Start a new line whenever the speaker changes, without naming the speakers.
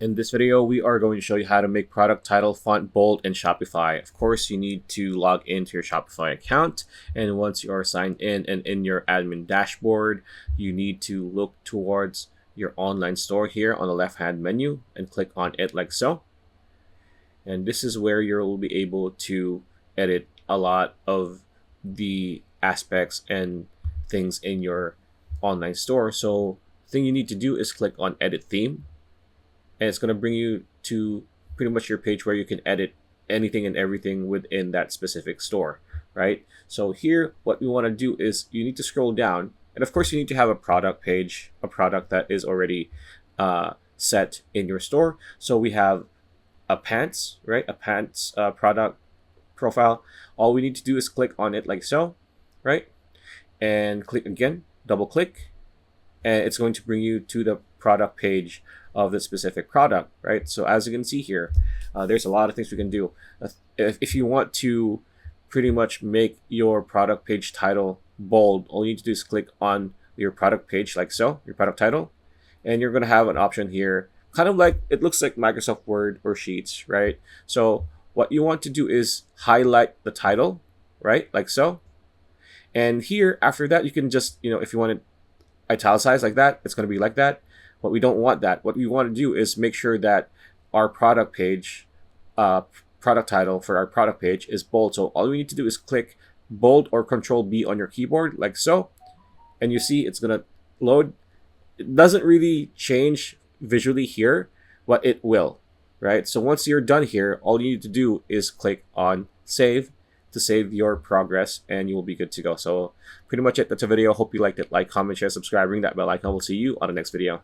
In this video, we are going to show you how to make product title font bold in Shopify. Of course, you need to log into your Shopify account. And once you are signed in and in your admin dashboard, you need to look towards your online store here on the left-hand menu and click on it like so. And this is where you'll be able to edit a lot of the aspects and things in your online store. So the thing you need to do is click on edit theme. And it's going to bring you to pretty much your page where you can edit anything and everything within that specific store, right? So here, what we want to do is you need to scroll down. And of course, you need to have a product page, a product that is already set in your store. So we have a pants, right? A pants product profile. All we need to do is click on it like so, right? And click again, double click. And it's going to bring you to the product page of the specific product, right? So as you can see here, there's a lot of things we can do. If you want to pretty much make your product page title bold, all you need to do is click on your product page like so, your product title, and you're going to have an option here, kind of like, it looks like Microsoft Word or Sheets, right? So what you want to do is highlight the title, right? Like so. And here, after that, you can just, if you want to italicize like that, it's going to be like that. But we don't want that. What we want to do is make sure that our product page, product title for our product page is bold. So all we need to do is click bold or Control B on your keyboard like so. And you see it's going to load. It doesn't really change visually here, but it will, right? So once you're done here, all you need to do is click on save to save your progress and you will be good to go. So pretty much it. That's a video. Hope you liked it. Like, comment, share, subscribe, ring that bell icon. We'll see you on the next video.